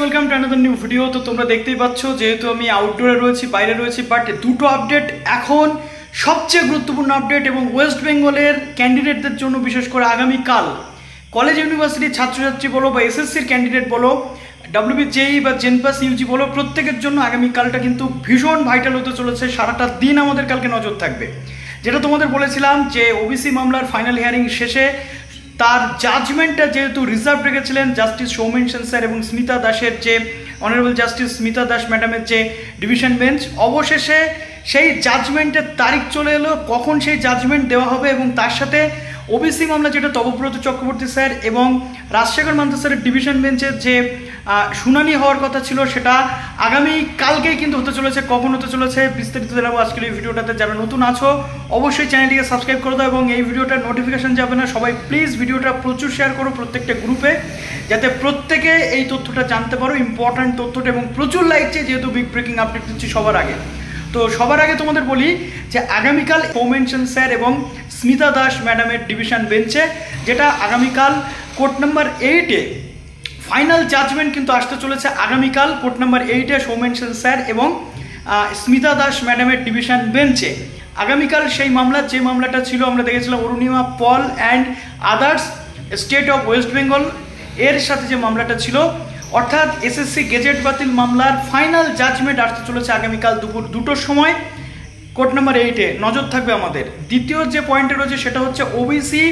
Welcome to another new video. তো তোমরা দেখতেই পাচ্ছ যেহেতু আমি আউটডোরে রয়েছি, বাইরে রয়েছি, বাট দুটো আপডেট এখন সবচেয়ে গুরুত্বপূর্ণ আপডেট এবং ওয়েস্ট বেঙ্গলের ক্যান্ডিডেটদের জন্য, বিশেষ করে আগামীকাল কলেজ ইউনিভার্সিটির ছাত্রছাত্রী বলো বা এসএসসির ক্যান্ডিডেট বলো, WBJEE বা জেনপাস ইউজি বলো, প্রত্যেকের জন্য আগামীকালটা কিন্তু ভীষণ ভাইটাল হতে চলেছে। সারাটা দিন আমাদের কালকে নজর থাকবে। যেটা তোমাদের বলেছিলাম যে ওবিসি মামলার ফাইনাল হিয়ারিং শেষে তার জাজমেন্টটা যেহেতু রিজার্ভ রেখেছিলেন জাস্টিস সৌমেন সেন স্যার এবং স্মিতা দাসের যে অনারেবল জাস্টিস স্মিতা দাস ম্যাডামের যে ডিভিশন বেঞ্চ, অবশেষে সেই জাজমেন্টের তারিখ চলে এলো। কখন সেই জাজমেন্ট দেওয়া হবে এবং তার সাথে ওবিসি মামলা যেটা তপব্রত চক্রবর্তী স্যার এবং রাজশেখর মান্তা স্যারের ডিভিশন বেঞ্চের যে শুনানি হওয়ার কথা ছিল সেটা আগামী কালকেই কিন্তু হতে চলেছে। কখন হতে চলেছে বিস্তারিত জানাবো আজকের এই ভিডিওটাতে। যারা নতুন আছো অবশ্যই চ্যানেলটিকে সাবস্ক্রাইব করে দাও এবং এই ভিডিওটার নোটিফিকেশন যাবে না। সবাই প্লিজ ভিডিওটা প্রচুর শেয়ার করো প্রত্যেকটা গ্রুপে, যাতে প্রত্যেকে এই তথ্যটা জানতে পারো, ইম্পর্ট্যান্ট তথ্যটা, এবং প্রচুর লাইক চাই যেহেতু বিগ ব্রেকিং আপডেট দিচ্ছি সবার আগে। তো সবার আগে তোমাদের বলি যে আগামীকাল সৌমেন সেন স্যার এবং স্মিতা দাস ম্যাডামের ডিভিশন বেঞ্চে, যেটা আগামীকাল কোর্ট নাম্বার 8-এ ফাইনাল জাজমেন্ট কিন্তু আসতে চলেছে। আগামীকাল কোর্ট নাম্বার 8-এ সৌমেন সেন স্যার এবং স্মিতা দাস ম্যাডামের ডিভিশন বেঞ্চে আগামীকাল সেই মামলা, যে মামলাটা ছিল আমরা দেখেছিলাম Arunima Paul and others state of West Bengal এর সাথে যে মামলাটা ছিল, অর্থাৎ এসএসসি গেজেট বাতিল মামলার ফাইনাল জাজমেন্ট আসতে চলেছে আগামীকাল দুপুর 2টোর সময় কোর্ট নাম্বার 8-এ। নজর থাকবে আমাদের। দ্বিতীয় যে পয়েন্টে রয়েছে সেটা হচ্ছে ওবিসি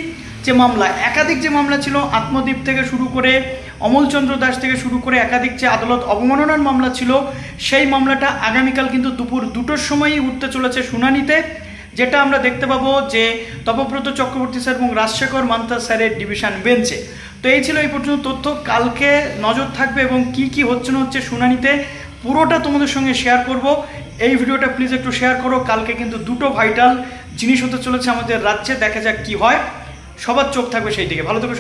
যে মামলা, একাধিক যে মামলা ছিল, আত্মদ্বীপ থেকে শুরু করে অমলচন্দ্র দাস থেকে শুরু করে একাধিক যে আদালত অবমাননার মামলা ছিল, সেই মামলাটা আগামীকাল কিন্তু দুপুর 2টোর সময়ই উঠতে চলেছে শুনানিতে, যেটা আমরা দেখতে পাবো যে তপব্রত চক্রবর্তী স্যার এবং রাজশেখর মান্তা স্যারের ডিভিশন বেঞ্চে। তো এই ছিল এই পর্যন্ত তথ্য। কালকে নজর থাকবে এবং কি কি হচ্ছে না হচ্ছে শুনানিতে পুরোটা তোমাদের সঙ্গে শেয়ার করব। এই ভিডিওটা প্লিজ একটু শেয়ার করো। কালকে কিন্তু দুটো ভাইটাল জিনিস হতে চলেছে আমাদের রাজ্যে, দেখা যাক কি হয়। সবার চোখ থাকবে সেই দিকে। ভালো থেকো।